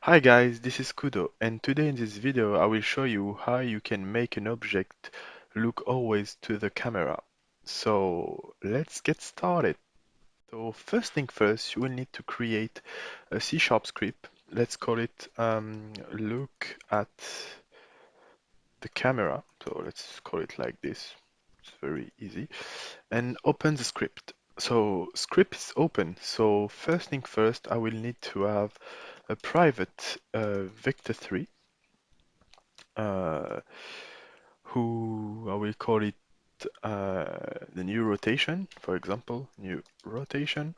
Hi guys, this is Kudo, and today in this video I will show you how you can make an object look always to the camera. So let's get started. So first thing first, you will need to create a C# script. Let's call it look at the camera. So let's call it like this. It's very easy. And open the script. So script is open. So first thing first, I will need to have a private vector3 uh, who I will call it the new rotation, for example, new rotation.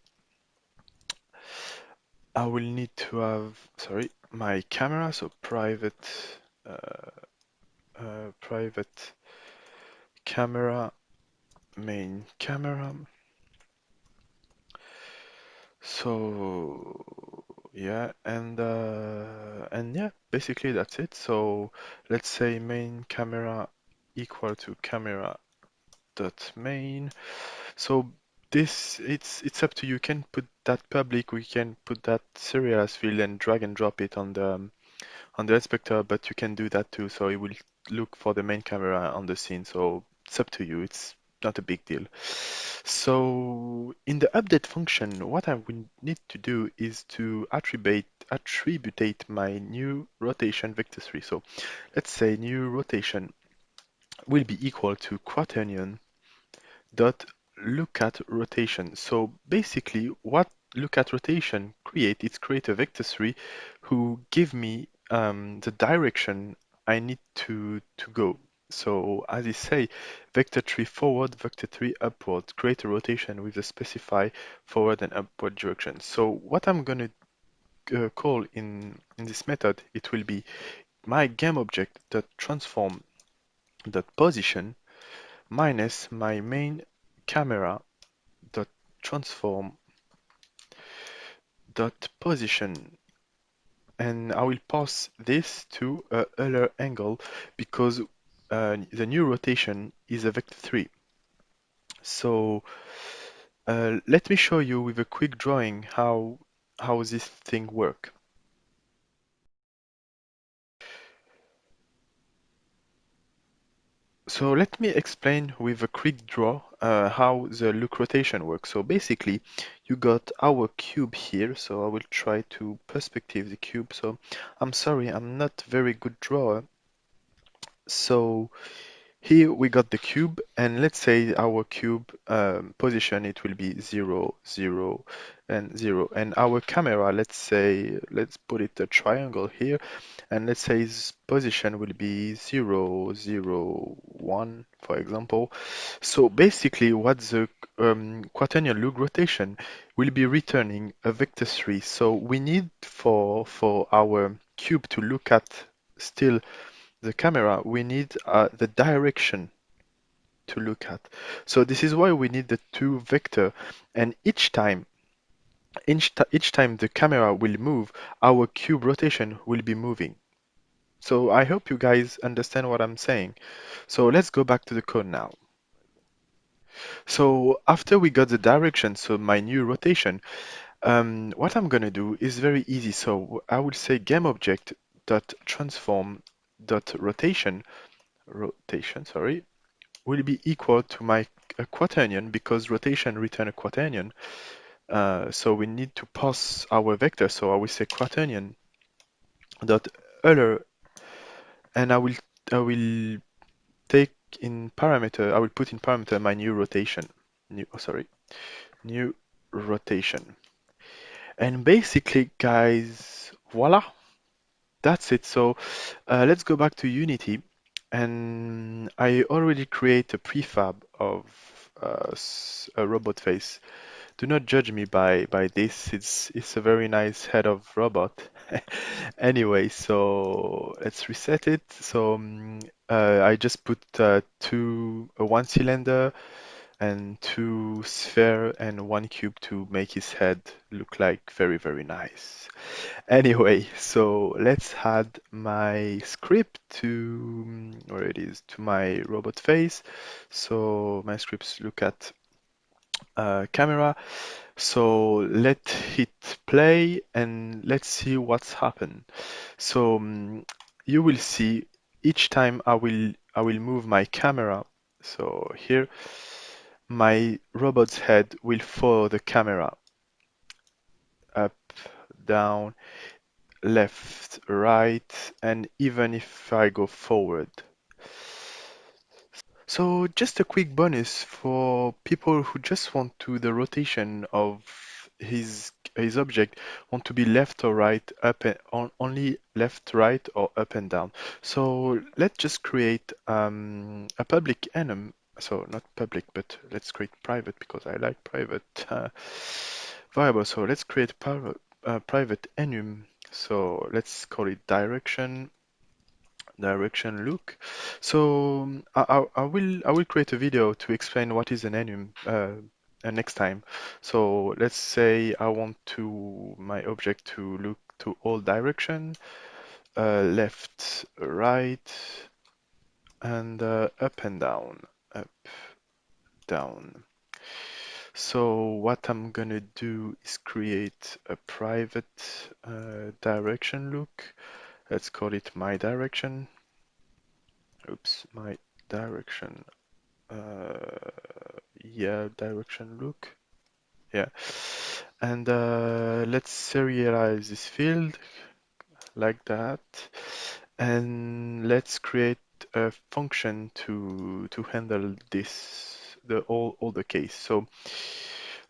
I will need to have, sorry, my camera, so uh, private camera, main camera. So yeah, and yeah, basically that's it. So let's say main camera equal to camera dot main. So this it's up to you. You can put that public, we can put that serial as field and drag and drop it on the inspector, but you can do that too. So it will look for the main camera on the scene. So it's up to you. It's not a big deal. So in the update function, what I will need to do is to attributate my new rotation vector3. So let's say new rotation will be equal to quaternion dot look at rotation. So basically what look at rotation create a vector3 who give me the direction I need to go. So as I say, vector3 forward, vector3 upward, create a rotation with the specify forward and upward direction. So what I'm gonna call in this method, it will be my game object dot transform dot position minus my main camera dot transform dot position, and I will pass this to a Euler angle because the new rotation is a vector3. So let me show you with a quick drawing how this thing work. So let me explain with a quick draw how the look rotation works. So basically, you got our cube here. So I will try to perspective the cube. So I'm sorry, I'm not very good drawer. So here we got the cube, and let's say our cube position, it will be 0, 0, and 0. And our camera, let's say, let's put it a triangle here, and let's say its position will be 0, 0, 1, for example. So basically, what the quaternion log rotation will be returning a vector3. So we need for our cube to look at still the camera, we need the direction to look at. So this is why we need the two vector, and each time the camera will move, our cube rotation will be moving. So I hope you guys understand what I'm saying. So let's go back to the code now. So after we got the direction, so my new rotation, what I'm gonna do is very easy. So I will say game object dot transform dot rotation, sorry, will be equal to my quaternion because rotation return a quaternion. So we need to pass our vector. So I will say quaternion dot Euler, and I will take in parameter. I will put in parameter my new rotation. New rotation. And basically, guys, voila, that's it. So let's go back to Unity, and I already create a prefab of a robot face. Do not judge me by this. It's a very nice head of robot. Anyway, so let's reset it. So I just put one cylinder and two sphere and one cube to make his head look like very nice. Anyway, so let's add my script to where it is to my robot face. So my scripts look at camera. So let hit play and let's see what's happened. So you will see each time I will move my camera. So here my robot's head will follow the camera up, down, left, right, and even if I go forward. So just a quick bonus for people who just want to the rotation of his object want to be left or right, up and only left, right, or up and down. So let's just create a public enum. So not public, but let's create private because I like private variable. So let's create private enum. So let's call it direction look. So I will create a video to explain what is an enum next time. So let's say I want to my object to look to all direction, left, right, and up and down, up, down. So what I'm gonna do is create a private direction look. Let's call it my direction. Oops, my direction. Yeah, direction look. Yeah. And let's serialize this field like that. And let's create a function to handle this, the all the case. So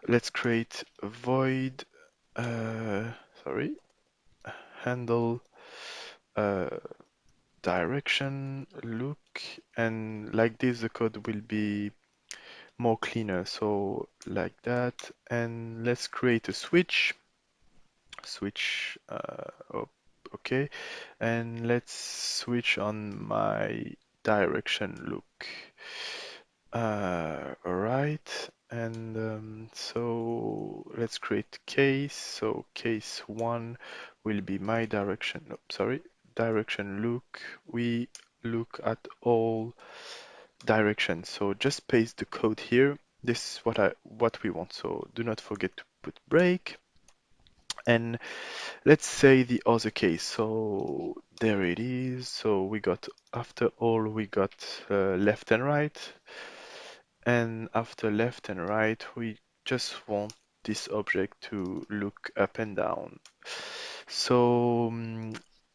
let's create a void sorry, handle uh, direction look, and like this the code will be more cleaner. So like that, and let's create a switch okay, and let's switch on my direction look. All right, and so let's create case. So case one will be my direction. No, sorry, direction look. We look at all directions. So just paste the code here. This is what we want. So do not forget to put break. And let's say the other case. So there it is. So we got after all we got left and right. And after left and right, we just want this object to look up and down. So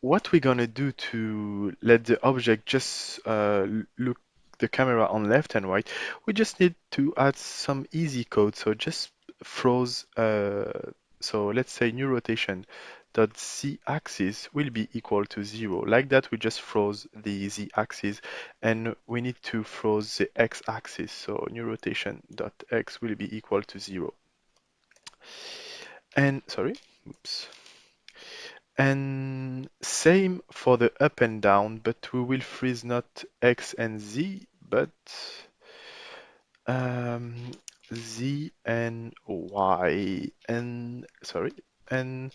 what we're gonna do to let the object just look the camera on left and right, we just need to add some easy code. So just froze. So let's say new rotation dot z axis will be equal to 0. Like that, we just froze the z axis, and we need to froze the x axis. So new rotation dot x will be equal to 0. And sorry, oops. And same for the up and down, but we will freeze not X and Z, but um, Z and Y. And sorry, and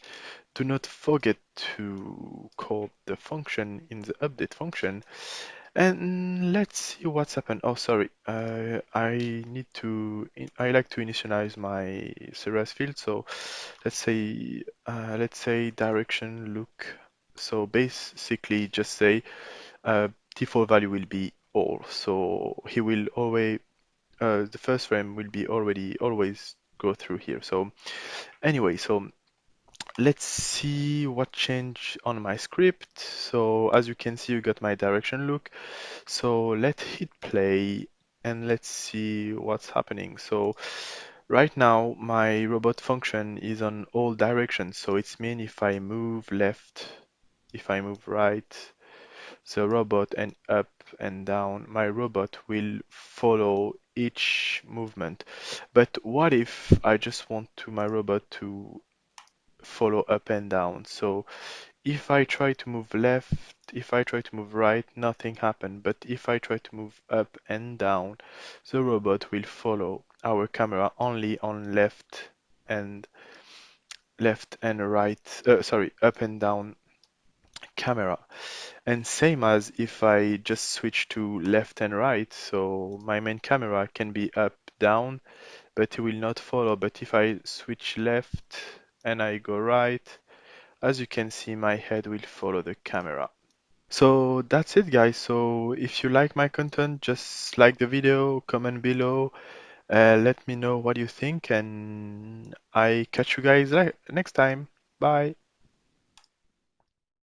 do not forget to call the function in the update function. And let's see what's happened. Oh, sorry. I like to initialize my Ceres field. So let's say direction look. So basically, just say default value will be all. So he will always the first frame will be always go through here. So anyway, so let's see what changed on my script. So as you can see, you got my direction look. So let's hit play and let's see what's happening. So right now my robot function is on all directions. So it's mean if I move left, if I move right, the robot and up and down, my robot will follow each movement. But what if I just want to my robot to follow up and down? So if I try to move left, if I try to move right, nothing happened. But if I try to move up and down, the robot will follow our camera only on and right, sorry, up and down camera. And same as if I just switch to left and right, so my main camera can be up, down, but he will not follow. But if I switch left and I go right, as you can see, my head will follow the camera. So that's it, guys. So if you like my content, just like the video, comment below, let me know what you think, and I catch you guys next time. Bye.